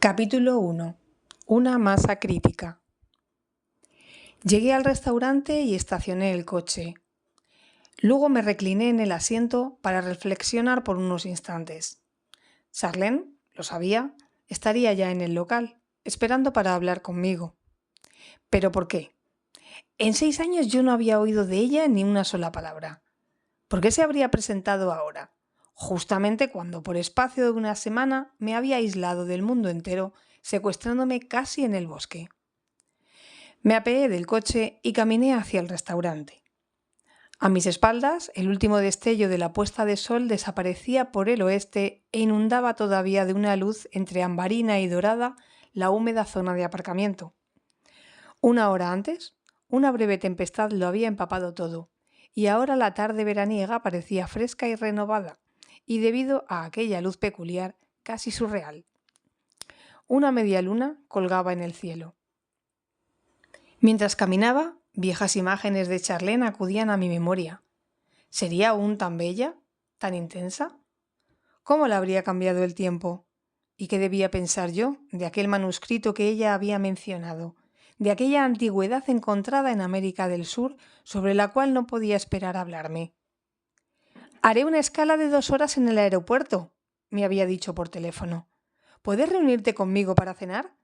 Capítulo 1. Una masa crítica. Llegué al restaurante y estacioné el coche. Luego me recliné en el asiento para reflexionar por unos instantes. Charlene, lo sabía, estaría ya en el local, esperando para hablar conmigo. ¿Pero por qué? En 6 años yo no había oído de ella ni una sola palabra. ¿Por qué se habría presentado ahora? Justamente cuando por espacio de una semana me había aislado del mundo entero, secuestrándome casi en el bosque. Me apeé del coche y caminé hacia el restaurante. A mis espaldas, el último destello de la puesta de sol desaparecía por el oeste e inundaba todavía de una luz entre ambarina y dorada la húmeda zona de aparcamiento. Una hora antes, una breve tempestad lo había empapado todo, y ahora la tarde veraniega parecía fresca y renovada, y debido a aquella luz peculiar, casi surreal. Una media luna colgaba en el cielo. Mientras caminaba, viejas imágenes de Charlene acudían a mi memoria. ¿Sería aún tan bella? ¿Tan intensa? ¿Cómo la habría cambiado el tiempo? ¿Y qué debía pensar yo de aquel manuscrito que ella había mencionado, de aquella antigüedad encontrada en América del Sur sobre la cual no podía esperar hablarme? «Haré una escala de 2 horas en el aeropuerto», me había dicho por teléfono. «¿Puedes reunirte conmigo para cenar?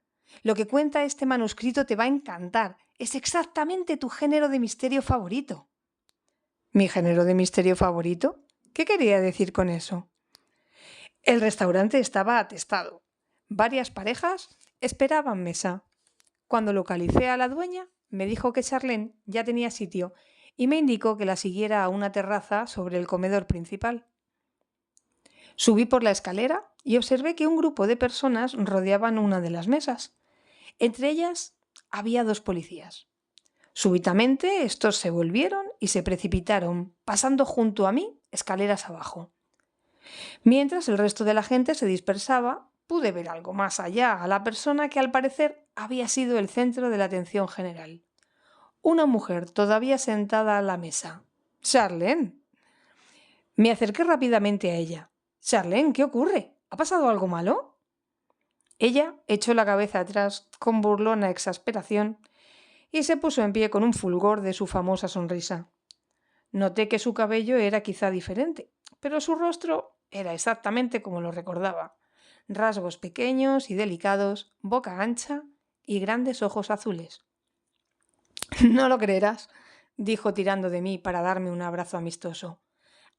Lo que cuenta este manuscrito te va a encantar. Es exactamente tu género de misterio favorito». ¿Mi género de misterio favorito? ¿Qué quería decir con eso? El restaurante estaba atestado. Varias parejas esperaban mesa. Cuando localicé a la dueña, me dijo que Charlene ya tenía sitio y me indicó que la siguiera a una terraza sobre el comedor principal. Subí por la escalera y observé que un grupo de personas rodeaban una de las mesas. Entre ellas había 2 policías. Súbitamente estos se volvieron y se precipitaron, pasando junto a mí escaleras abajo. Mientras el resto de la gente se dispersaba, pude ver algo más allá a la persona que al parecer había sido el centro de la atención general. Una mujer todavía sentada a la mesa. «Charlene». Me acerqué rápidamente a ella. «Charlene, ¿qué ocurre? ¿Ha pasado algo malo?» Ella echó la cabeza atrás con burlona exasperación y se puso en pie con un fulgor de su famosa sonrisa. Noté que su cabello era quizá diferente, pero su rostro era exactamente como lo recordaba. Rasgos pequeños y delicados, boca ancha y grandes ojos azules. «No lo creerás», dijo tirando de mí para darme un abrazo amistoso.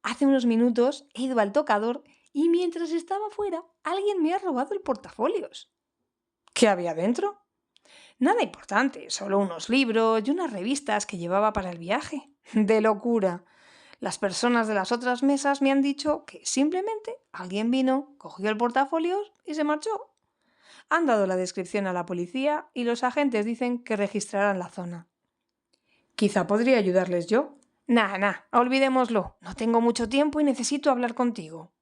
«Hace unos minutos he ido al tocador y mientras estaba fuera alguien me ha robado el portafolios». «¿Qué había dentro?» «Nada importante, solo unos libros y unas revistas que llevaba para el viaje». «De locura. Las personas de las otras mesas me han dicho que simplemente alguien vino, cogió el portafolios y se marchó. Han dado la descripción a la policía y los agentes dicen que registrarán la zona». «Quizá podría ayudarles yo». Nah, olvidémoslo. No tengo mucho tiempo y necesito hablar contigo».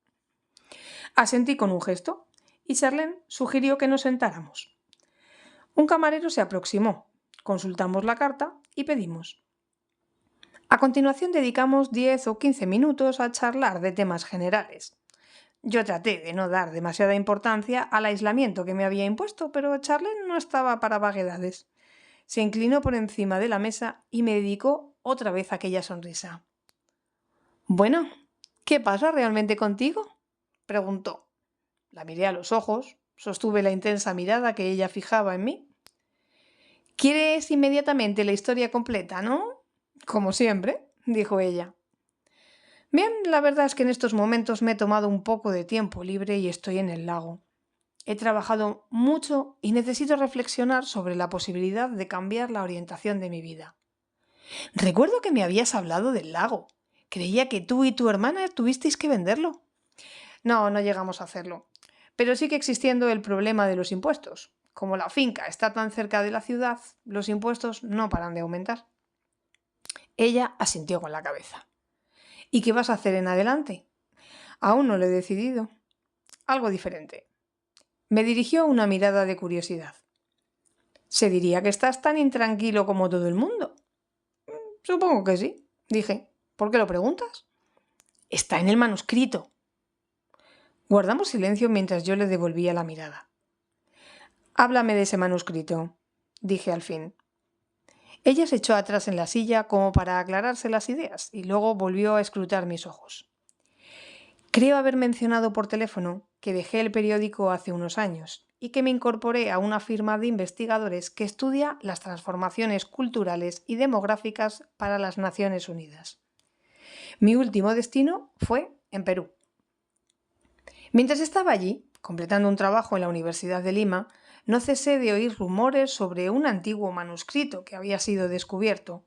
Asentí con un gesto y Charlene sugirió que nos sentáramos. Un camarero se aproximó, consultamos la carta y pedimos. A continuación dedicamos 10 o 15 minutos a charlar de temas generales. Yo traté de no dar demasiada importancia al aislamiento que me había impuesto, pero Charlene no estaba para vaguedades. Se inclinó por encima de la mesa y me dedicó otra vez aquella sonrisa. «Bueno, ¿qué pasa realmente contigo?», preguntó. La miré a los ojos, sostuve la intensa mirada que ella fijaba en mí. «¿Quieres inmediatamente la historia completa, no?» «Como siempre», dijo ella. «Bien, la verdad es que en estos momentos me he tomado un poco de tiempo libre y estoy en el lago. He trabajado mucho y necesito reflexionar sobre la posibilidad de cambiar la orientación de mi vida. Recuerdo que me habías hablado del lago. Creía que tú y tu hermana tuvisteis que venderlo». «No llegamos a hacerlo. Pero sigue existiendo el problema de los impuestos. Como la finca está tan cerca de la ciudad, los impuestos no paran de aumentar». Ella asintió con la cabeza. «¿Y qué vas a hacer en adelante?» «Aún no lo he decidido. Algo diferente». Me dirigió una mirada de curiosidad. «Se diría que estás tan intranquilo como todo el mundo». «Supongo que sí», dije. «¿Por qué lo preguntas?» «Está en el manuscrito». Guardamos silencio mientras yo le devolvía la mirada. Háblame de ese manuscrito, dije al fin. Ella se echó atrás en la silla como para aclararse las ideas y luego volvió a escrutar mis ojos. Creo haber mencionado por teléfono que dejé el periódico hace unos años y que me incorporé a una firma de investigadores que estudia las transformaciones culturales y demográficas para las Naciones Unidas. Mi último destino fue en Perú. Mientras estaba allí, completando un trabajo en la Universidad de Lima, no cesé de oír rumores sobre un antiguo manuscrito que había sido descubierto.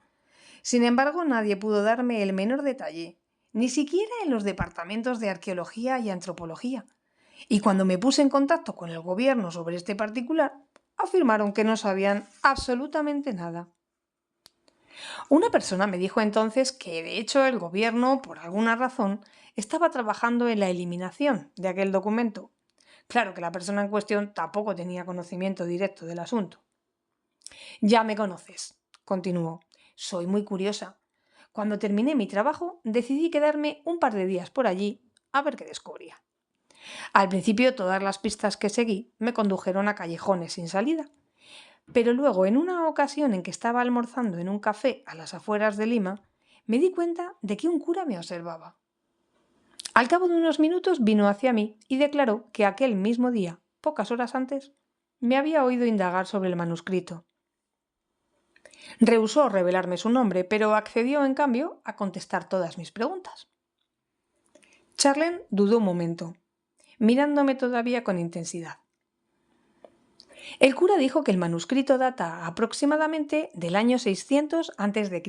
Sin embargo, nadie pudo darme el menor detalle, ni siquiera en los departamentos de arqueología y antropología. Y cuando me puse en contacto con el gobierno sobre este particular, afirmaron que no sabían absolutamente nada. Una persona me dijo entonces que, de hecho, el gobierno, por alguna razón, estaba trabajando en la eliminación de aquel documento. Claro que la persona en cuestión tampoco tenía conocimiento directo del asunto. Ya me conoces, continuó. Soy muy curiosa. Cuando terminé mi trabajo, decidí quedarme un par de días por allí a ver qué descubría. Al principio, todas las pistas que seguí me condujeron a callejones sin salida. Pero luego, en una ocasión en que estaba almorzando en un café a las afueras de Lima, me di cuenta de que un cura me observaba. Al cabo de unos minutos vino hacia mí y declaró que aquel mismo día, pocas horas antes, me había oído indagar sobre el manuscrito. Rehusó revelarme su nombre, pero accedió, en cambio, a contestar todas mis preguntas. Charlene dudó un momento, mirándome todavía con intensidad. El cura dijo que el manuscrito data aproximadamente del año 600 a.C.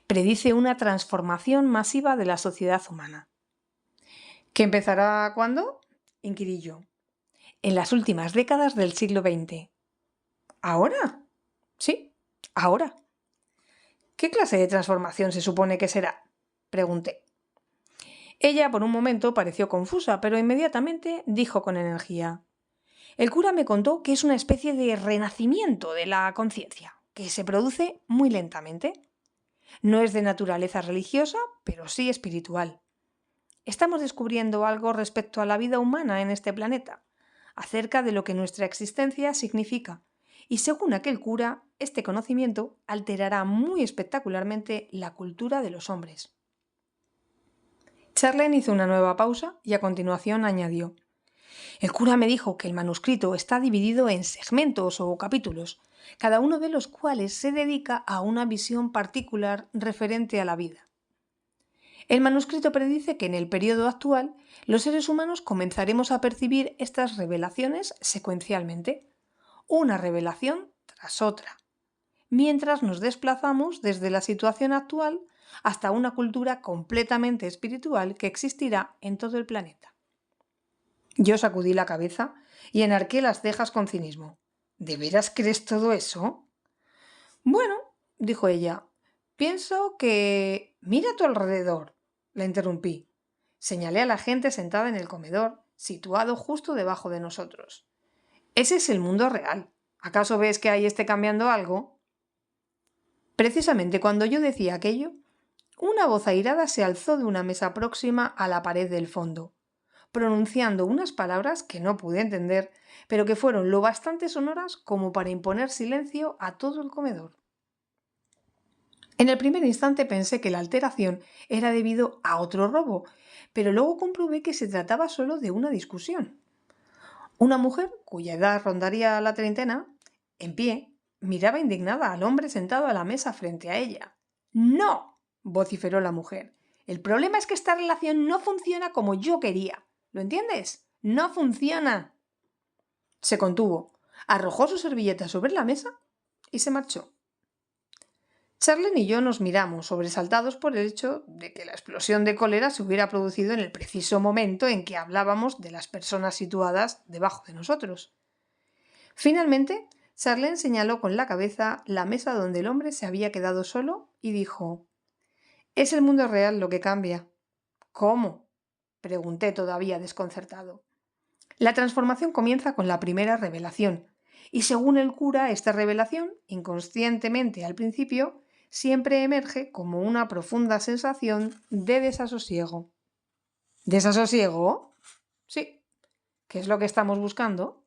Predice una transformación masiva de la sociedad humana. ¿Que empezará cuándo?, inquirí yo. En las últimas décadas del siglo XX. ¿Ahora? Sí, ahora. ¿Qué clase de transformación se supone que será?, pregunté. Ella por un momento pareció confusa, pero inmediatamente dijo con energía. El cura me contó que es una especie de renacimiento de la conciencia, que se produce muy lentamente. No es de naturaleza religiosa, pero sí espiritual. Estamos descubriendo algo respecto a la vida humana en este planeta, acerca de lo que nuestra existencia significa, y según aquel cura, este conocimiento alterará muy espectacularmente la cultura de los hombres. Charlene hizo una nueva pausa y a continuación añadió: el cura me dijo que el manuscrito está dividido en segmentos o capítulos, cada uno de los cuales se dedica a una visión particular referente a la vida. El manuscrito predice que en el periodo actual los seres humanos comenzaremos a percibir estas revelaciones secuencialmente, una revelación tras otra, mientras nos desplazamos desde la situación actual hasta una cultura completamente espiritual que existirá en todo el planeta. Yo sacudí la cabeza y enarqué las cejas con cinismo. ¿De veras crees todo eso? Bueno, dijo ella, pienso que... Mira a tu alrededor, la interrumpí. Señalé a la gente sentada en el comedor, situado justo debajo de nosotros. Ese es el mundo real. ¿Acaso ves que ahí esté cambiando algo? Precisamente cuando yo decía aquello, una voz airada se alzó de una mesa próxima a la pared del fondo, pronunciando unas palabras que no pude entender, pero que fueron lo bastante sonoras como para imponer silencio a todo el comedor. En el primer instante pensé que la alteración era debido a otro robo, pero luego comprobé que se trataba solo de una discusión. Una mujer, cuya edad rondaría la treintena, en pie, miraba indignada al hombre sentado a la mesa frente a ella. ¡No!, vociferó la mujer. El problema es que esta relación no funciona como yo quería. ¿Lo entiendes? ¡No funciona! Se contuvo, arrojó su servilleta sobre la mesa y se marchó. Charlene y yo nos miramos, sobresaltados por el hecho de que la explosión de cólera se hubiera producido en el preciso momento en que hablábamos de las personas situadas debajo de nosotros. Finalmente, Charlene señaló con la cabeza la mesa donde el hombre se había quedado solo y dijo: «Es el mundo real lo que cambia». «¿Cómo?», pregunté todavía desconcertado. La transformación comienza con la primera revelación, y según el cura, esta revelación, inconscientemente al principio, siempre emerge como una profunda sensación de desasosiego. ¿Desasosiego? Sí. ¿Qué es lo que estamos buscando?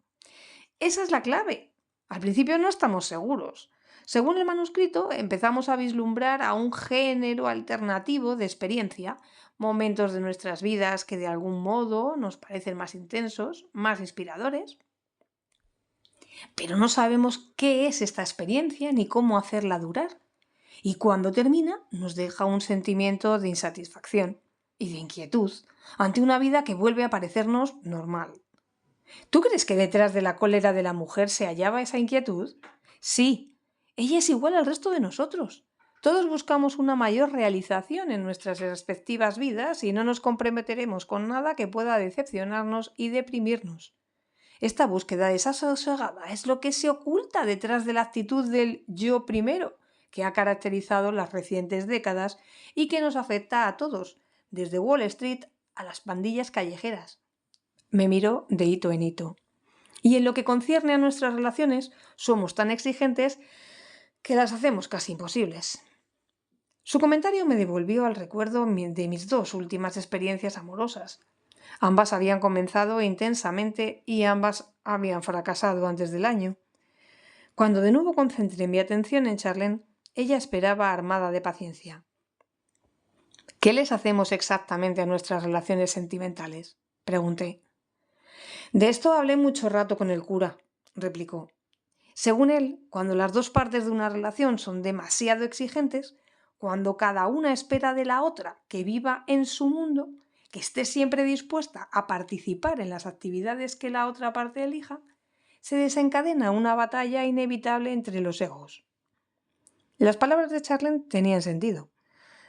Esa es la clave. Al principio no estamos seguros. Según el manuscrito, empezamos a vislumbrar a un género alternativo de experiencia, momentos de nuestras vidas que de algún modo nos parecen más intensos, más inspiradores, pero no sabemos qué es esta experiencia ni cómo hacerla durar. Y cuando termina, nos deja un sentimiento de insatisfacción y de inquietud ante una vida que vuelve a parecernos normal. ¿Tú crees que detrás de la cólera de la mujer se hallaba esa inquietud? Sí, ella es igual al resto de nosotros. Todos buscamos una mayor realización en nuestras respectivas vidas y no nos comprometeremos con nada que pueda decepcionarnos y deprimirnos. Esta búsqueda desasosegada es lo que se oculta detrás de la actitud del yo primero, que ha caracterizado las recientes décadas y que nos afecta a todos, desde Wall Street a las pandillas callejeras. Me miró de hito en hito. Y en lo que concierne a nuestras relaciones, somos tan exigentes que las hacemos casi imposibles. Su comentario me devolvió al recuerdo de mis dos últimas experiencias amorosas. Ambas habían comenzado intensamente y ambas habían fracasado antes del año. Cuando de nuevo concentré mi atención en Charlene, ella esperaba armada de paciencia. ¿Qué les hacemos exactamente a nuestras relaciones sentimentales?, pregunté. De esto hablé mucho rato con el cura, replicó. Según él, cuando las dos partes de una relación son demasiado exigentes, cuando cada una espera de la otra que viva en su mundo, que esté siempre dispuesta a participar en las actividades que la otra parte elija, se desencadena una batalla inevitable entre los egos. Las palabras de Charlene tenían sentido.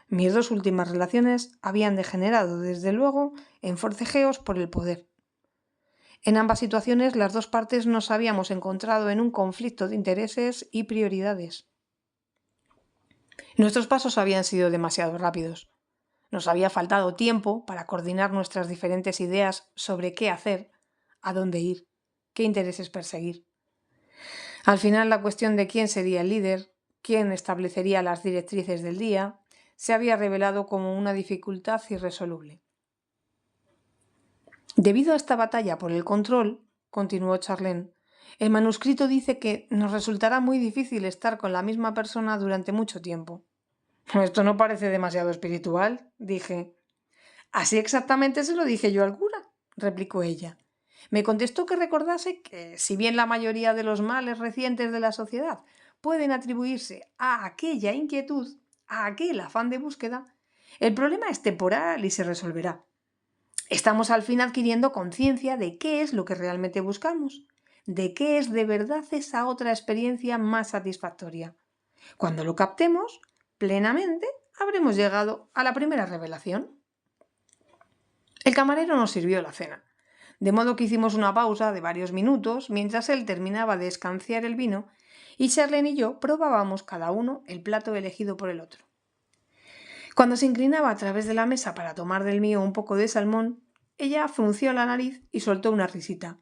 Mis dos últimas relaciones habían degenerado, desde luego, en forcejeos por el poder. En ambas situaciones, las dos partes nos habíamos encontrado en un conflicto de intereses y prioridades. Nuestros pasos habían sido demasiado rápidos. Nos había faltado tiempo para coordinar nuestras diferentes ideas sobre qué hacer, a dónde ir, qué intereses perseguir. Al final, la cuestión de quién sería el líder, quién establecería las directrices del día, se había revelado como una dificultad irresoluble. Debido a esta batalla por el control, continuó Charlene, el manuscrito dice que nos resultará muy difícil estar con la misma persona durante mucho tiempo. Esto no parece demasiado espiritual, dije. Así exactamente se lo dije yo al cura, replicó ella. Me contestó que recordase que, si bien la mayoría de los males recientes de la sociedad pueden atribuirse a aquella inquietud, a aquel afán de búsqueda, el problema es temporal y se resolverá. Estamos al fin adquiriendo conciencia de qué es lo que realmente buscamos, de qué es de verdad esa otra experiencia más satisfactoria. Cuando lo captemos plenamente, habremos llegado a la primera revelación. El camarero nos sirvió la cena, de modo que hicimos una pausa de varios minutos mientras él terminaba de escanciar el vino y Charlene y yo probábamos cada uno el plato elegido por el otro. Cuando se inclinaba a través de la mesa para tomar del mío un poco de salmón, ella frunció la nariz y soltó una risita.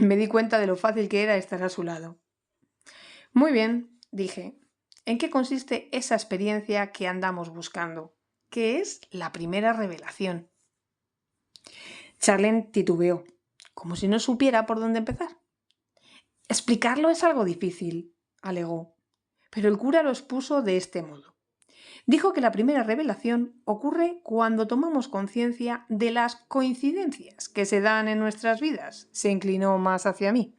Me di cuenta de lo fácil que era estar a su lado. Muy bien, dije. ¿En qué consiste esa experiencia que andamos buscando? ¿Qué es la primera revelación? Charlene titubeó, como si no supiera por dónde empezar. Explicarlo es algo difícil, alegó, pero el cura lo expuso de este modo. Dijo que la primera revelación ocurre cuando tomamos conciencia de las coincidencias que se dan en nuestras vidas. Se inclinó más hacia mí.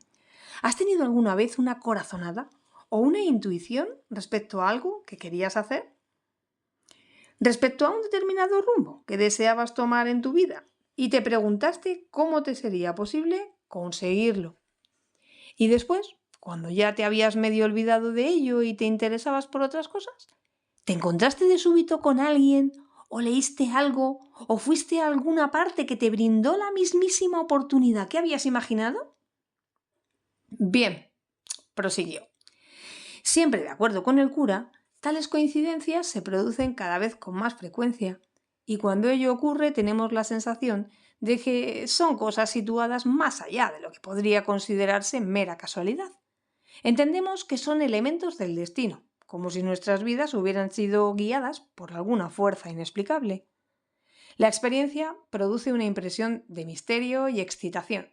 ¿Has tenido alguna vez una corazonada o una intuición respecto a algo que querías hacer? Respecto a un determinado rumbo que deseabas tomar en tu vida y te preguntaste cómo te sería posible conseguirlo. Y después, cuando ya te habías medio olvidado de ello y te interesabas por otras cosas, ¿te encontraste de súbito con alguien o leíste algo o fuiste a alguna parte que te brindó la mismísima oportunidad que habías imaginado? Bien, prosiguió. Siempre de acuerdo con el cura, tales coincidencias se producen cada vez con más frecuencia y cuando ello ocurre tenemos la sensación de que son cosas situadas más allá de lo que podría considerarse mera casualidad. Entendemos que son elementos del destino, como si nuestras vidas hubieran sido guiadas por alguna fuerza inexplicable. La experiencia produce una impresión de misterio y excitación,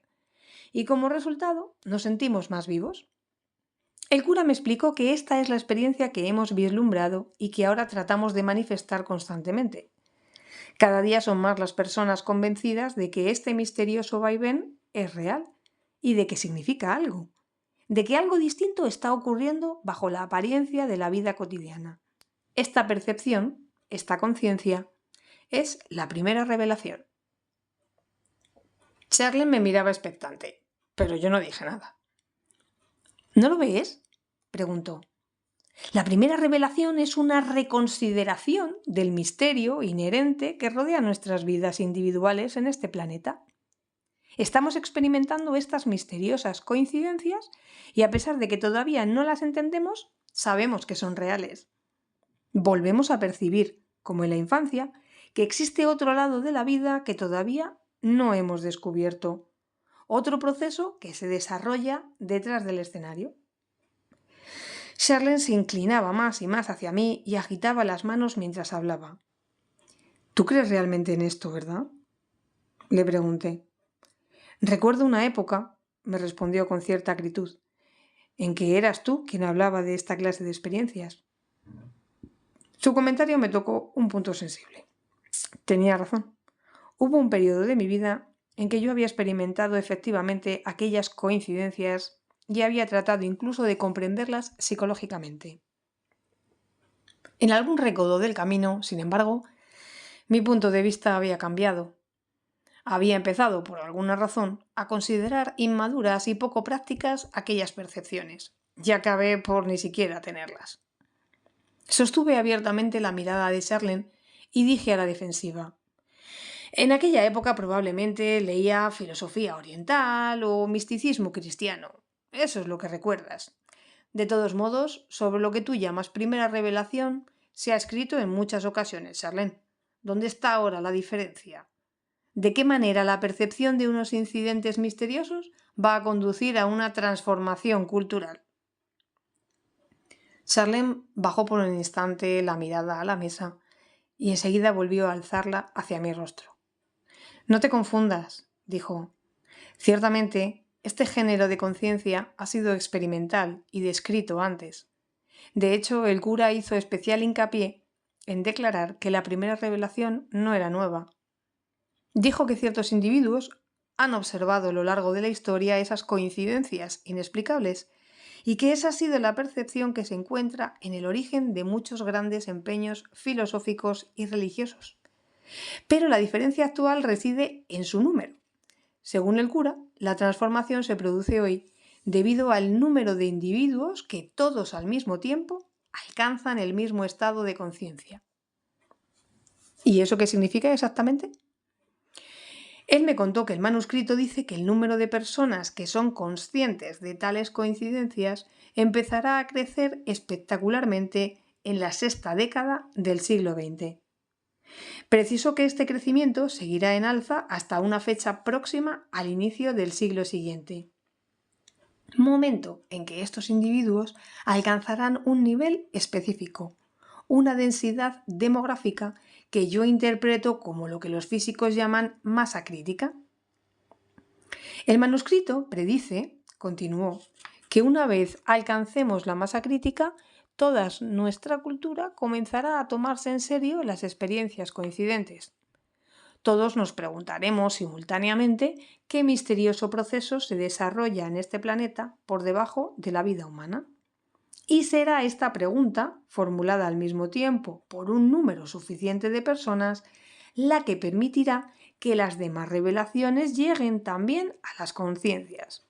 y como resultado nos sentimos más vivos. El cura me explicó que esta es la experiencia que hemos vislumbrado y que ahora tratamos de manifestar constantemente. Cada día son más las personas convencidas de que este misterioso vaivén es real y de que significa algo, de que algo distinto está ocurriendo bajo la apariencia de la vida cotidiana. Esta percepción, esta conciencia, es la primera revelación. Charlie me miraba expectante, pero yo no dije nada. ¿No lo ves?, preguntó. La primera revelación es una reconsideración del misterio inherente que rodea nuestras vidas individuales en este planeta. Estamos experimentando estas misteriosas coincidencias y a pesar de que todavía no las entendemos, sabemos que son reales. Volvemos a percibir, como en la infancia, que existe otro lado de la vida que todavía no hemos descubierto, otro proceso que se desarrolla detrás del escenario. Charlene se inclinaba más y más hacia mí y agitaba las manos mientras hablaba. ¿Tú crees realmente en esto, verdad?, le pregunté. Recuerdo una época, me respondió con cierta acritud, en que eras tú quien hablaba de esta clase de experiencias. Su comentario me tocó un punto sensible. Tenía razón. Hubo un periodo de mi vida en que yo había experimentado efectivamente aquellas coincidencias y había tratado incluso de comprenderlas psicológicamente. En algún recodo del camino, sin embargo, mi punto de vista había cambiado. Había empezado, por alguna razón, a considerar inmaduras y poco prácticas aquellas percepciones, y acabé por ni siquiera tenerlas. Sostuve abiertamente la mirada de Charlene y dije a la defensiva: en aquella época probablemente leía filosofía oriental o misticismo cristiano. Eso es lo que recuerdas. De todos modos, sobre lo que tú llamas primera revelación, se ha escrito en muchas ocasiones, Charlene. ¿Dónde está ahora la diferencia? ¿De qué manera la percepción de unos incidentes misteriosos va a conducir a una transformación cultural? Charlene bajó por un instante la mirada a la mesa y enseguida volvió a alzarla hacia mi rostro. No te confundas, dijo. Ciertamente, este género de conciencia ha sido experimental y descrito antes. De hecho, el cura hizo especial hincapié en declarar que la primera revelación no era nueva. Dijo que ciertos individuos han observado a lo largo de la historia esas coincidencias inexplicables y que esa ha sido la percepción que se encuentra en el origen de muchos grandes empeños filosóficos y religiosos. Pero la diferencia actual reside en su número. Según el cura, la transformación se produce hoy debido al número de individuos que todos al mismo tiempo alcanzan el mismo estado de conciencia. ¿Y eso qué significa exactamente? Él me contó que el manuscrito dice que el número de personas que son conscientes de tales coincidencias empezará a crecer espectacularmente en la sexta década del siglo XX. Precisó que este crecimiento seguirá en alza hasta una fecha próxima al inicio del siglo siguiente, momento en que estos individuos alcanzarán un nivel específico, una densidad demográfica que yo interpreto como lo que los físicos llaman masa crítica. El manuscrito predice, continuó, que una vez alcancemos la masa crítica, toda nuestra cultura comenzará a tomarse en serio las experiencias coincidentes. Todos nos preguntaremos simultáneamente qué misterioso proceso se desarrolla en este planeta por debajo de la vida humana. Y será esta pregunta, formulada al mismo tiempo por un número suficiente de personas, la que permitirá que las demás revelaciones lleguen también a las conciencias.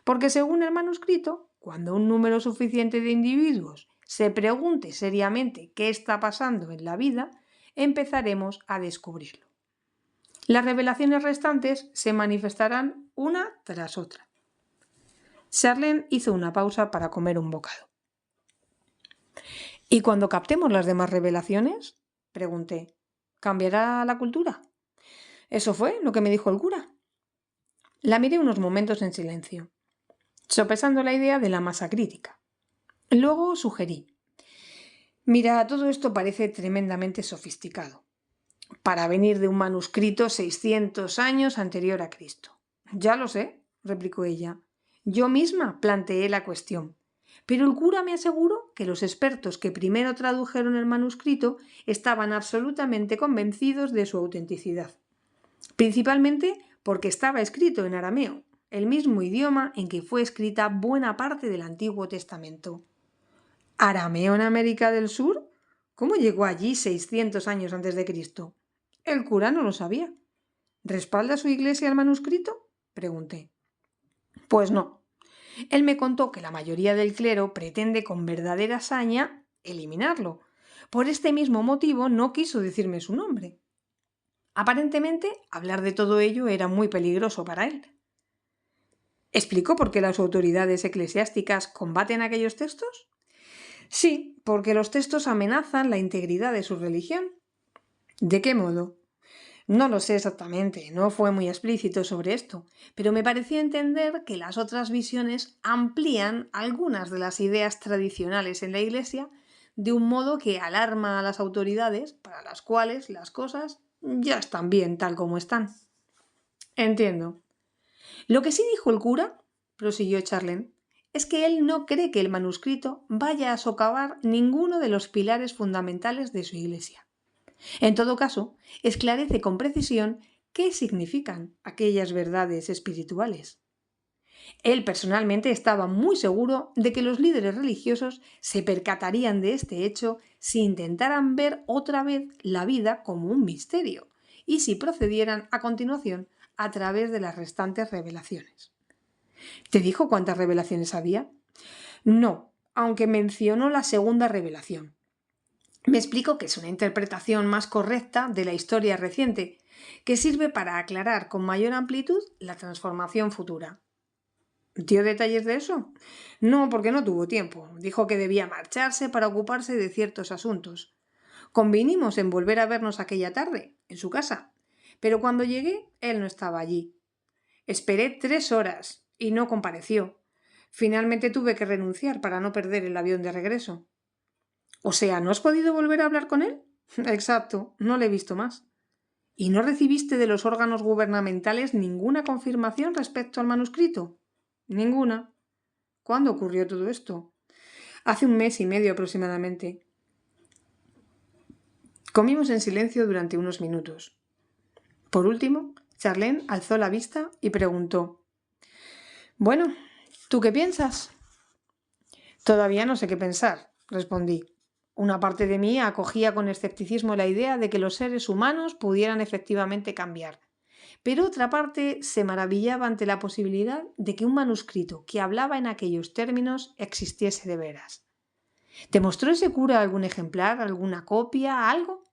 Porque según el manuscrito, cuando un número suficiente de individuos se pregunte seriamente qué está pasando en la vida, empezaremos a descubrirlo. Las revelaciones restantes se manifestarán una tras otra. Charlene hizo una pausa para comer un bocado. ¿Y cuando captemos las demás revelaciones?, pregunté. ¿Cambiará la cultura? Eso fue lo que me dijo el cura. La miré unos momentos en silencio, sopesando la idea de la masa crítica. Luego sugerí: mira, todo esto parece tremendamente sofisticado, para venir de un manuscrito 600 años anterior a Cristo. Ya lo sé, replicó ella. Yo misma planteé la cuestión, pero el cura me aseguró que los expertos que primero tradujeron el manuscrito estaban absolutamente convencidos de su autenticidad, principalmente porque estaba escrito en arameo, el mismo idioma en que fue escrita buena parte del Antiguo Testamento. ¿Arameo en América del Sur? ¿Cómo llegó allí 600 años antes de Cristo? El cura no lo sabía. ¿Respalda su iglesia el manuscrito?, pregunté. Pues no. Él me contó que la mayoría del clero pretende con verdadera saña eliminarlo. Por este mismo motivo no quiso decirme su nombre. Aparentemente, hablar de todo ello era muy peligroso para él. ¿Explicó por qué las autoridades eclesiásticas combaten aquellos textos? Sí, porque los textos amenazan la integridad de su religión. ¿De qué modo? No lo sé exactamente, no fue muy explícito sobre esto, pero me pareció entender que las otras visiones amplían algunas de las ideas tradicionales en la Iglesia de un modo que alarma a las autoridades para las cuales las cosas ya están bien tal como están. Entiendo. Lo que sí dijo el cura, prosiguió Charlene, es que él no cree que el manuscrito vaya a socavar ninguno de los pilares fundamentales de su Iglesia. En todo caso, esclarece con precisión qué significan aquellas verdades espirituales. Él personalmente estaba muy seguro de que los líderes religiosos se percatarían de este hecho si intentaran ver otra vez la vida como un misterio y si procedieran a continuación a través de las restantes revelaciones. ¿Te dijo cuántas revelaciones había? No, aunque mencionó la segunda revelación. Me explico que es una interpretación más correcta de la historia reciente, que sirve para aclarar con mayor amplitud la transformación futura. ¿Dio detalles de eso? No, porque no tuvo tiempo. Dijo que debía marcharse para ocuparse de ciertos asuntos. Convinimos en volver a vernos aquella tarde, en su casa, pero cuando llegué, él no estaba allí. Esperé 3 horas y no compareció. Finalmente tuve que renunciar para no perder el avión de regreso. O sea, ¿no has podido volver a hablar con él? Exacto, no le he visto más. ¿Y no recibiste de los órganos gubernamentales ninguna confirmación respecto al manuscrito? Ninguna. ¿Cuándo ocurrió todo esto? Hace 1 mes y medio aproximadamente. Comimos en silencio durante unos minutos. Por último, Charlene alzó la vista y preguntó: «Bueno, ¿tú qué piensas?» «Todavía no sé qué pensar», respondí. Una parte de mí acogía con escepticismo la idea de que los seres humanos pudieran efectivamente cambiar, pero otra parte se maravillaba ante la posibilidad de que un manuscrito que hablaba en aquellos términos existiese de veras. ¿Te mostró ese cura algún ejemplar, alguna copia, algo?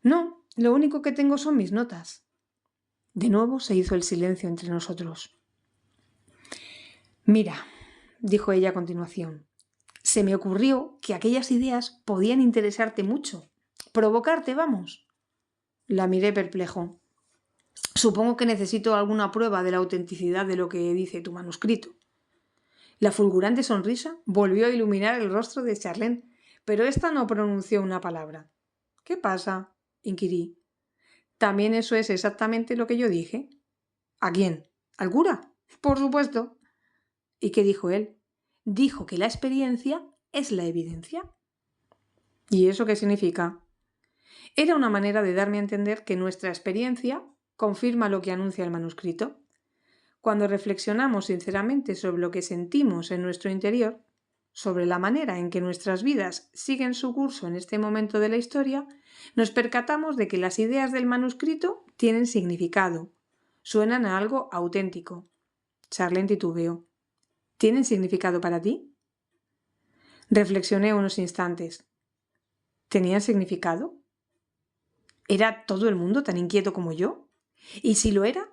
No, lo único que tengo son mis notas. De nuevo se hizo el silencio entre nosotros. Mira, dijo ella a continuación, se me ocurrió que aquellas ideas podían interesarte mucho, provocarte, vamos. La miré perplejo. Supongo que necesito alguna prueba de la autenticidad de lo que dice tu manuscrito. La fulgurante sonrisa volvió a iluminar el rostro de Charlene, pero ésta no pronunció una palabra. ¿Qué pasa?, inquirí. ¿También eso es exactamente lo que yo dije? ¿A quién? ¿Al cura? Por supuesto. ¿Y qué dijo él? Dijo que la experiencia es la evidencia. ¿Y eso qué significa? Era una manera de darme a entender que nuestra experiencia confirma lo que anuncia el manuscrito. Cuando reflexionamos sinceramente sobre lo que sentimos en nuestro interior, sobre la manera en que nuestras vidas siguen su curso en este momento de la historia, nos percatamos de que las ideas del manuscrito tienen significado, suenan a algo auténtico. Charlene titubeó. ¿Tienen significado para ti? Reflexioné unos instantes. ¿Tenían significado? ¿Era todo el mundo tan inquieto como yo? Y si lo era,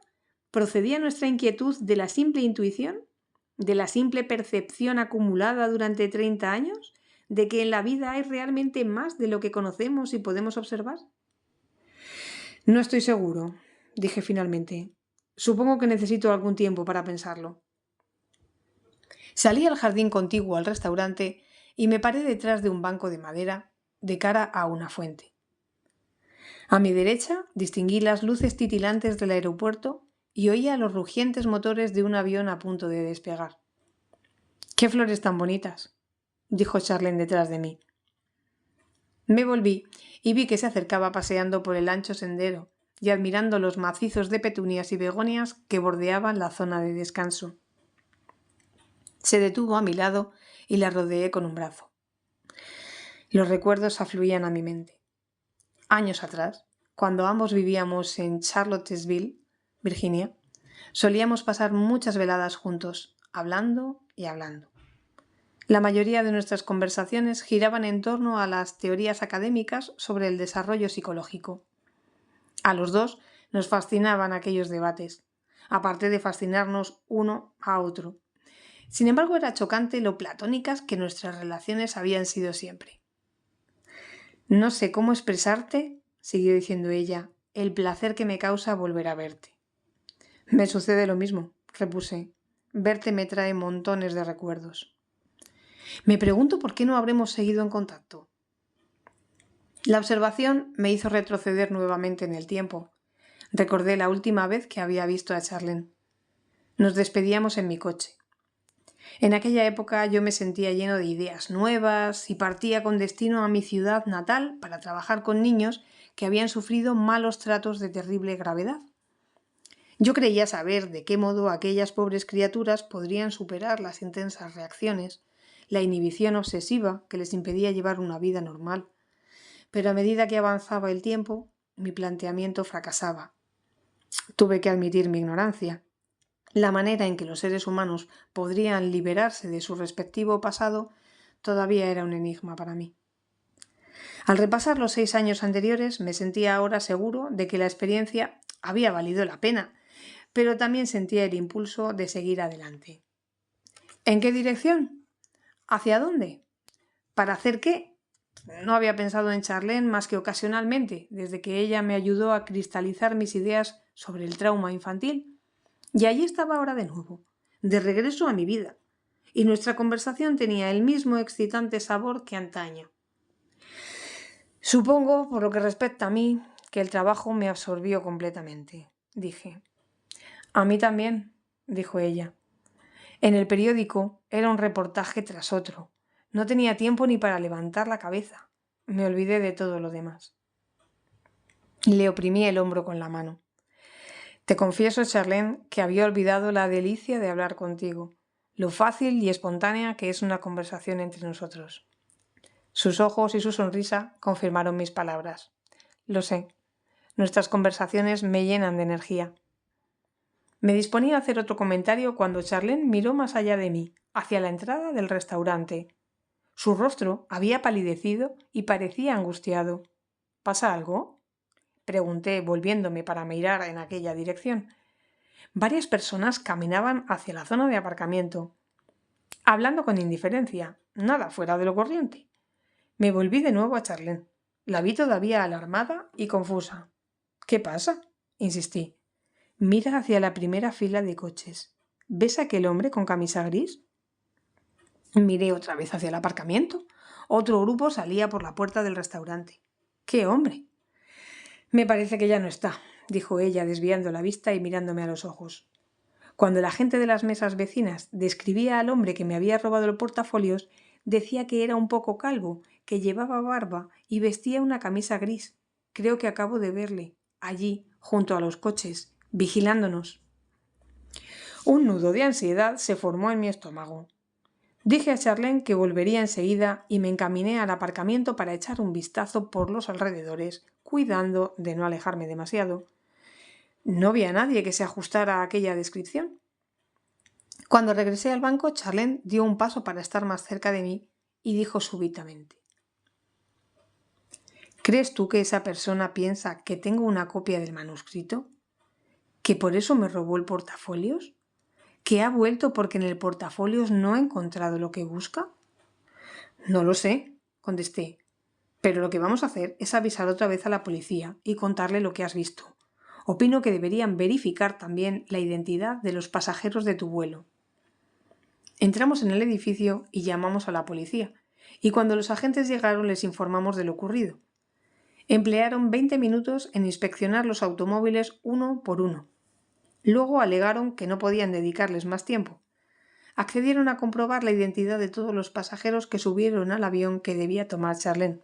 ¿procedía nuestra inquietud de la simple intuición? ¿De la simple percepción acumulada durante 30 años? ¿De que en la vida hay realmente más de lo que conocemos y podemos observar? No estoy seguro, dije finalmente. Supongo que necesito algún tiempo para pensarlo. Salí al jardín contiguo al restaurante y me paré detrás de un banco de madera de cara a una fuente. A mi derecha distinguí las luces titilantes del aeropuerto y oía los rugientes motores de un avión a punto de despegar. «¡Qué flores tan bonitas!», dijo Charlene detrás de mí. Me volví y vi que se acercaba paseando por el ancho sendero y admirando los macizos de petunias y begonias que bordeaban la zona de descanso. Se detuvo a mi lado y la rodeé con un brazo. Los recuerdos afluían a mi mente. Años atrás, cuando ambos vivíamos en Charlottesville, Virginia, solíamos pasar muchas veladas juntos, hablando y hablando. La mayoría de nuestras conversaciones giraban en torno a las teorías académicas sobre el desarrollo psicológico. A los dos nos fascinaban aquellos debates, aparte de fascinarnos uno a otro. Sin embargo, era chocante lo platónicas que nuestras relaciones habían sido siempre. «No sé cómo expresarte», siguió diciendo ella, «el placer que me causa volver a verte». «Me sucede lo mismo», repuse. «Verte me trae montones de recuerdos». «Me pregunto por qué no habremos seguido en contacto». La observación me hizo retroceder nuevamente en el tiempo. Recordé la última vez que había visto a Charlene. Nos despedíamos en mi coche. En aquella época yo me sentía lleno de ideas nuevas y partía con destino a mi ciudad natal para trabajar con niños que habían sufrido malos tratos de terrible gravedad. Yo creía saber de qué modo aquellas pobres criaturas podrían superar las intensas reacciones, la inhibición obsesiva que les impedía llevar una vida normal. Pero a medida que avanzaba el tiempo, mi planteamiento fracasaba. Tuve que admitir mi ignorancia. La manera en que los seres humanos podrían liberarse de su respectivo pasado todavía era un enigma para mí. Al repasar los 6 años anteriores, me sentía ahora seguro de que la experiencia había valido la pena, pero también sentía el impulso de seguir adelante. ¿En qué dirección? ¿Hacia dónde? ¿Para hacer qué? No había pensado en Charlene más que ocasionalmente, desde que ella me ayudó a cristalizar mis ideas sobre el trauma infantil. Y allí estaba ahora de nuevo, de regreso a mi vida, y nuestra conversación tenía el mismo excitante sabor que antaño. «Supongo, por lo que respecta a mí, que el trabajo me absorbió completamente», dije. «A mí también», dijo ella. En el periódico era un reportaje tras otro. No tenía tiempo ni para levantar la cabeza. Me olvidé de todo lo demás. Le oprimí el hombro con la mano. «Te confieso, Charlene, que había olvidado la delicia de hablar contigo, lo fácil y espontánea que es una conversación entre nosotros». Sus ojos y su sonrisa confirmaron mis palabras. «Lo sé. Nuestras conversaciones me llenan de energía». Me disponía a hacer otro comentario cuando Charlene miró más allá de mí, hacia la entrada del restaurante. Su rostro había palidecido y parecía angustiado. «¿Pasa algo?», pregunté, volviéndome para mirar en aquella dirección. Varias personas caminaban hacia la zona de aparcamiento, hablando con indiferencia, nada fuera de lo corriente. Me volví de nuevo a Charlene. La vi todavía alarmada y confusa. «¿Qué pasa?», insistí. «Mira hacia la primera fila de coches. ¿Ves a aquel hombre con camisa gris?». Miré otra vez hacia el aparcamiento. Otro grupo salía por la puerta del restaurante. «¿Qué hombre?». «Me parece que ya no está», dijo ella, desviando la vista y mirándome a los ojos. Cuando la gente de las mesas vecinas describía al hombre que me había robado el portafolios, decía que era un poco calvo, que llevaba barba y vestía una camisa gris. Creo que acabo de verle, allí, junto a los coches, vigilándonos. Un nudo de ansiedad se formó en mi estómago. Dije a Charlene que volvería enseguida y me encaminé al aparcamiento para echar un vistazo por los alrededores, cuidando de no alejarme demasiado. No vi a nadie que se ajustara a aquella descripción. Cuando regresé al banco, Charlene dio un paso para estar más cerca de mí y dijo súbitamente: «¿Crees tú que esa persona piensa que tengo una copia del manuscrito? ¿Que por eso me robó el portafolios? ¿Que ha vuelto porque en el portafolios no ha encontrado lo que busca?». «No lo sé», contesté, «pero lo que vamos a hacer es avisar otra vez a la policía y contarle lo que has visto. Opino que deberían verificar también la identidad de los pasajeros de tu vuelo». Entramos en el edificio y llamamos a la policía, y cuando los agentes llegaron les informamos de lo ocurrido. Emplearon 20 minutos en inspeccionar los automóviles uno por uno. Luego alegaron que no podían dedicarles más tiempo. Accedieron a comprobar la identidad de todos los pasajeros que subieron al avión que debía tomar Charlene.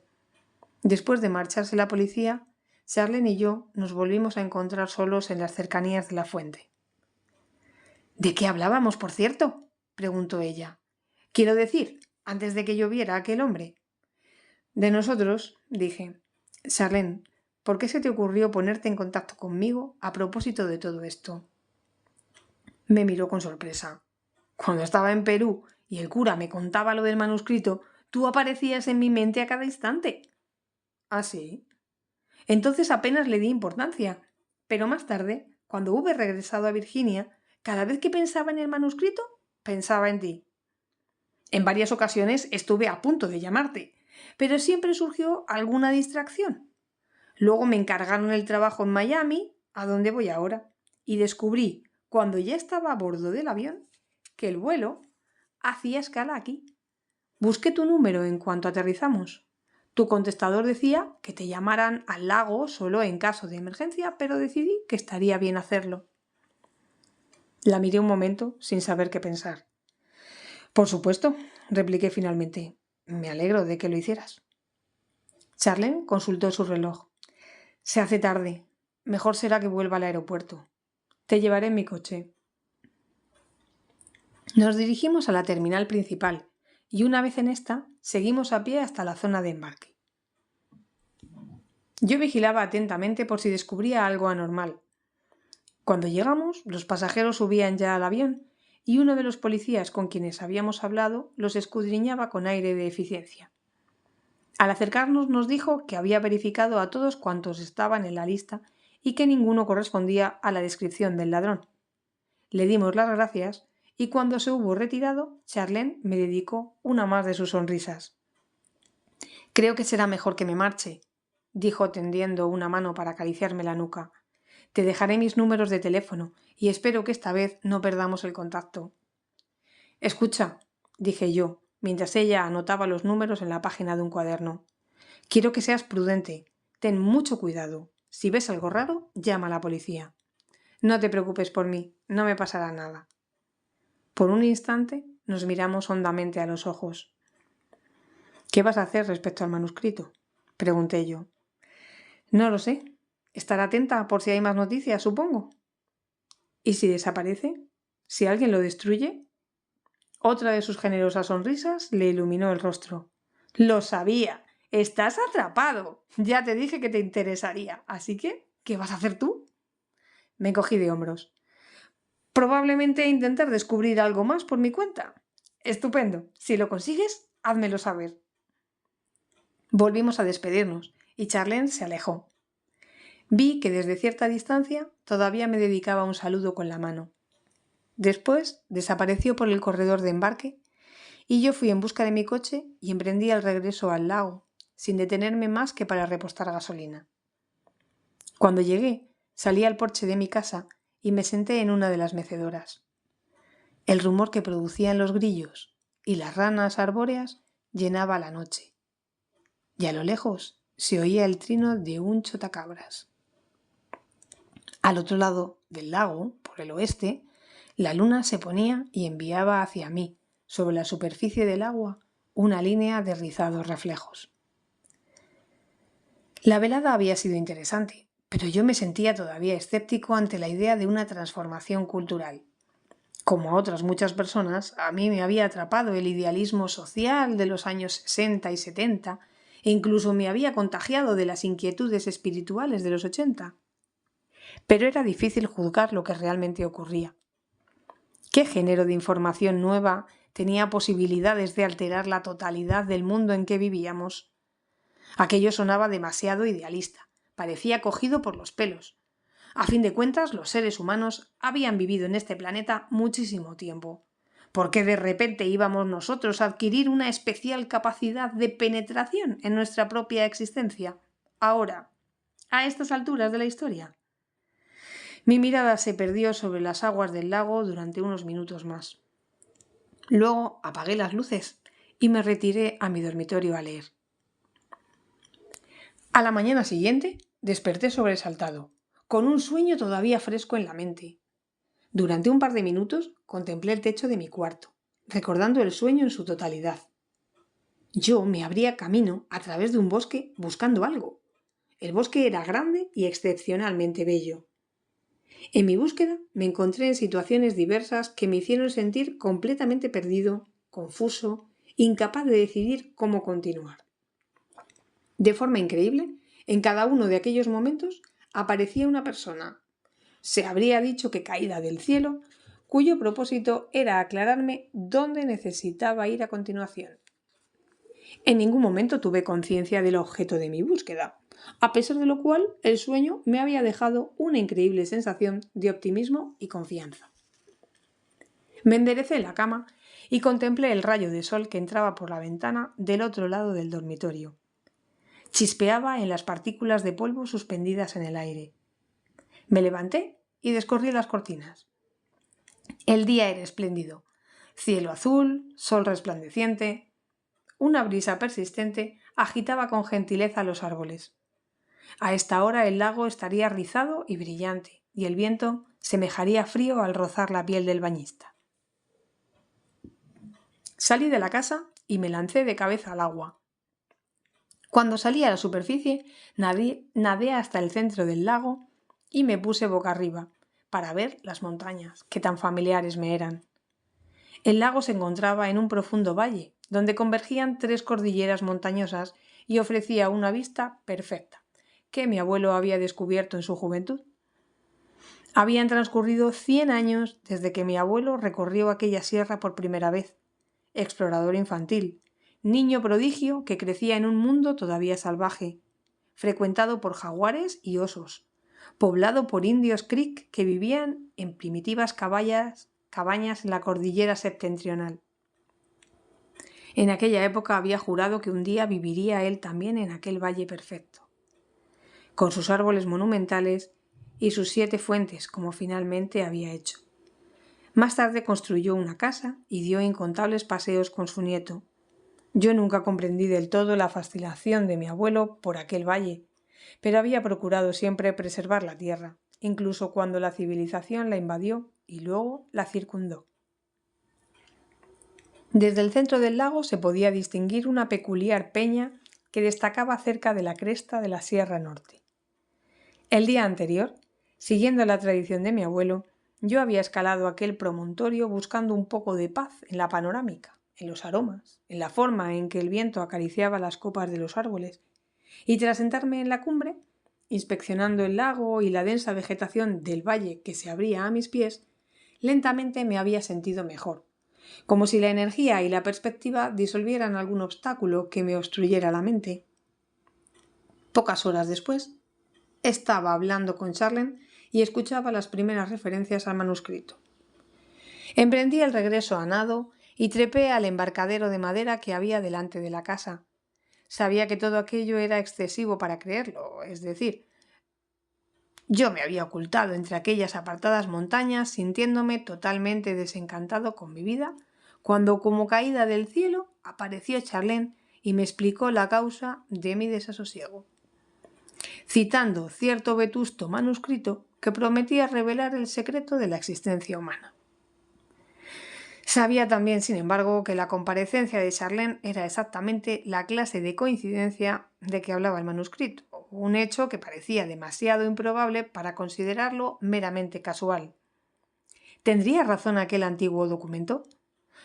Después de marcharse la policía, Charlene y yo nos volvimos a encontrar solos en las cercanías de la fuente. ¿De qué hablábamos, por cierto?, preguntó ella. Quiero decir, antes de que yo viera a aquel hombre. De nosotros, dije. Charlene, ¿por qué se te ocurrió ponerte en contacto conmigo a propósito de todo esto? Me miró con sorpresa. Cuando estaba en Perú y el cura me contaba lo del manuscrito, tú aparecías en mi mente a cada instante. ¿Ah, sí? Entonces apenas le di importancia, pero más tarde, cuando hube regresado a Virginia, cada vez que pensaba en el manuscrito, pensaba en ti. En varias ocasiones estuve a punto de llamarte, pero siempre surgió alguna distracción. Luego me encargaron el trabajo en Miami, a donde voy ahora, y descubrí, cuando ya estaba a bordo del avión, que el vuelo hacía escala aquí. Busqué tu número en cuanto aterrizamos. Tu contestador decía que te llamaran al lago solo en caso de emergencia, pero decidí que estaría bien hacerlo. La miré un momento sin saber qué pensar. Por supuesto, repliqué finalmente. Me alegro de que lo hicieras. Charlene consultó su reloj. Se hace tarde. Mejor será que vuelva al aeropuerto. Te llevaré en mi coche. Nos dirigimos a la terminal principal y una vez en esta, seguimos a pie hasta la zona de embarque. Yo vigilaba atentamente por si descubría algo anormal. Cuando llegamos, los pasajeros subían ya al avión y uno de los policías con quienes habíamos hablado los escudriñaba con aire de eficiencia. Al acercarnos nos dijo que había verificado a todos cuantos estaban en la lista y que ninguno correspondía a la descripción del ladrón. Le dimos las gracias y cuando se hubo retirado, Charlene me dedicó una más de sus sonrisas. Creo que será mejor que me marche, dijo tendiendo una mano para acariciarme la nuca. Te dejaré mis números de teléfono y espero que esta vez no perdamos el contacto. Escucha, dije yo, mientras ella anotaba los números en la página de un cuaderno. Quiero que seas prudente. Ten mucho cuidado. Si ves algo raro, llama a la policía. No te preocupes por mí, no me pasará nada. Por un instante nos miramos hondamente a los ojos. ¿Qué vas a hacer respecto al manuscrito?, pregunté yo. No lo sé. Estar atenta por si hay más noticias, supongo. ¿Y si desaparece? ¿Si alguien lo destruye? Otra de sus generosas sonrisas le iluminó el rostro. ¡Lo sabía! ¡Estás atrapado! Ya te dije que te interesaría. Así que, ¿qué vas a hacer tú? Me encogí de hombros. Probablemente intentar descubrir algo más por mi cuenta. Estupendo. Si lo consigues, házmelo saber. Volvimos a despedirnos y Charlene se alejó. Vi que desde cierta distancia todavía me dedicaba un saludo con la mano. Después desapareció por el corredor de embarque y yo fui en busca de mi coche y emprendí el regreso al lago, sin detenerme más que para repostar gasolina. Cuando llegué, salí al porche de mi casa y me senté en una de las mecedoras. El rumor que producían los grillos y las ranas arbóreas llenaba la noche, y a lo lejos se oía el trino de un chotacabras. Al otro lado del lago, por el oeste, la luna se ponía y enviaba hacia mí, sobre la superficie del agua, una línea de rizados reflejos. La velada había sido interesante, pero yo me sentía todavía escéptico ante la idea de una transformación cultural. Como a otras muchas personas, a mí me había atrapado el idealismo social de los años 60 y 70 e incluso me había contagiado de las inquietudes espirituales de los 80. Pero era difícil juzgar lo que realmente ocurría. ¿Qué género de información nueva tenía posibilidades de alterar la totalidad del mundo en que vivíamos? Aquello sonaba demasiado idealista, parecía cogido por los pelos. A fin de cuentas, los seres humanos habían vivido en este planeta muchísimo tiempo. ¿Por qué de repente íbamos nosotros a adquirir una especial capacidad de penetración en nuestra propia existencia? Ahora, a estas alturas de la historia. Mi mirada se perdió sobre las aguas del lago durante unos minutos más. Luego apagué las luces y me retiré a mi dormitorio a leer. A la mañana siguiente desperté sobresaltado, con un sueño todavía fresco en la mente. Durante un par de minutos contemplé el techo de mi cuarto, recordando el sueño en su totalidad. Yo me abría camino a través de un bosque buscando algo. El bosque era grande y excepcionalmente bello. En mi búsqueda me encontré en situaciones diversas que me hicieron sentir completamente perdido, confuso, incapaz de decidir cómo continuar. De forma increíble, en cada uno de aquellos momentos aparecía una persona. Se habría dicho que caída del cielo, cuyo propósito era aclararme dónde necesitaba ir a continuación. En ningún momento tuve conciencia del objeto de mi búsqueda, a pesar de lo cual el sueño me había dejado una increíble sensación de optimismo y confianza. Me enderecé en la cama y contemplé el rayo de sol que entraba por la ventana del otro lado del dormitorio. Chispeaba en las partículas de polvo suspendidas en el aire. Me levanté y descorrí las cortinas. El día era espléndido. Cielo azul, sol resplandeciente. Una brisa persistente agitaba con gentileza los árboles. A esta hora el lago estaría rizado y brillante, y el viento semejaría frío al rozar la piel del bañista. Salí de la casa y me lancé de cabeza al agua. Cuando salí a la superficie, nadé hasta el centro del lago y me puse boca arriba para ver las montañas que tan familiares me eran. El lago se encontraba en un profundo valle, donde convergían 3 cordilleras montañosas y ofrecía una vista perfecta, que mi abuelo había descubierto en su juventud. Habían transcurrido 100 años desde que mi abuelo recorrió aquella sierra por primera vez, explorador infantil, niño prodigio que crecía en un mundo todavía salvaje, frecuentado por jaguares y osos, poblado por indios creek que vivían en primitivas cabañas en la cordillera septentrional. En aquella época había jurado que un día viviría él también en aquel valle perfecto, con sus árboles monumentales y sus 7 fuentes, como finalmente había hecho. Más tarde construyó una casa y dio incontables paseos con su nieto. Yo nunca comprendí del todo la fascinación de mi abuelo por aquel valle, pero había procurado siempre preservar la tierra, incluso cuando la civilización la invadió y luego la circundó. Desde el centro del lago se podía distinguir una peculiar peña que destacaba cerca de la cresta de la Sierra Norte. El día anterior, siguiendo la tradición de mi abuelo, yo había escalado aquel promontorio buscando un poco de paz en la panorámica, en los aromas, en la forma en que el viento acariciaba las copas de los árboles, y tras sentarme en la cumbre, inspeccionando el lago y la densa vegetación del valle que se abría a mis pies, lentamente me había sentido mejor, como si la energía y la perspectiva disolvieran algún obstáculo que me obstruyera la mente. Pocas horas después, estaba hablando con Charlene y escuchaba las primeras referencias al manuscrito. Emprendí el regreso a nado y trepé al embarcadero de madera que había delante de la casa. Sabía que todo aquello era excesivo para creerlo, es decir, yo me había ocultado entre aquellas apartadas montañas sintiéndome totalmente desencantado con mi vida, cuando como caída del cielo apareció Charlene y me explicó la causa de mi desasosiego, citando cierto vetusto manuscrito que prometía revelar el secreto de la existencia humana. Sabía también, sin embargo, que la comparecencia de Charlene era exactamente la clase de coincidencia de que hablaba el manuscrito, un hecho que parecía demasiado improbable para considerarlo meramente casual. ¿Tendría razón aquel antiguo documento?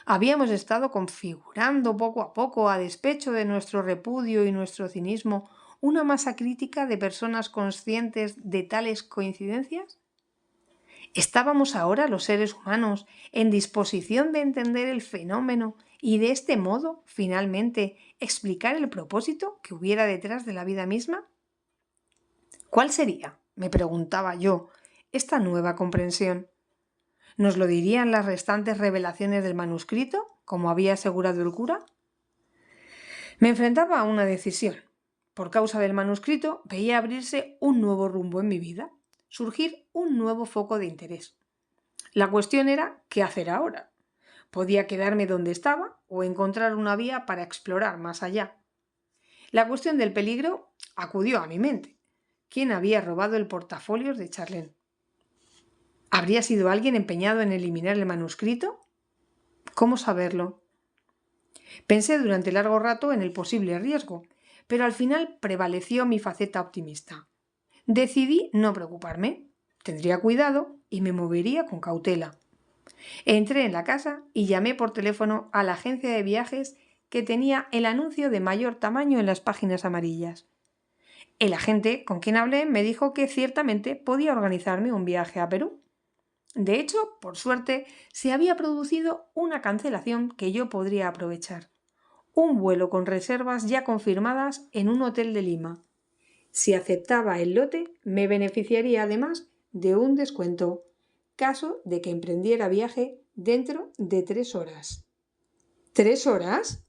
Habíamos estado configurando poco a poco, a despecho de nuestro repudio y nuestro cinismo, una masa crítica de personas conscientes de tales coincidencias. ¿Estábamos ahora los seres humanos en disposición de entender el fenómeno y de este modo, finalmente, explicar el propósito que hubiera detrás de la vida misma? ¿Cuál sería, me preguntaba yo, esta nueva comprensión? ¿Nos lo dirían las restantes revelaciones del manuscrito, como había asegurado el cura? Me enfrentaba a una decisión. Por causa del manuscrito, veía abrirse un nuevo rumbo en mi vida, surgir un nuevo foco de interés. La cuestión era ¿qué hacer ahora? Podía quedarme donde estaba o encontrar una vía para explorar más allá. La cuestión del peligro acudió a mi mente. ¿Quién había robado el portafolio de Charlene? ¿Habría sido alguien empeñado en eliminar el manuscrito? ¿Cómo saberlo? Pensé durante largo rato en el posible riesgo, pero al final prevaleció mi faceta optimista. Decidí no preocuparme, tendría cuidado y me movería con cautela. Entré en la casa y llamé por teléfono a la agencia de viajes que tenía el anuncio de mayor tamaño en las páginas amarillas. El agente con quien hablé me dijo que ciertamente podía organizarme un viaje a Perú. De hecho, por suerte, se había producido una cancelación que yo podría aprovechar. Un vuelo con reservas ya confirmadas en un hotel de Lima. Si aceptaba el lote, me beneficiaría además de un descuento, caso de que emprendiera viaje dentro de 3 horas. ¿3 horas?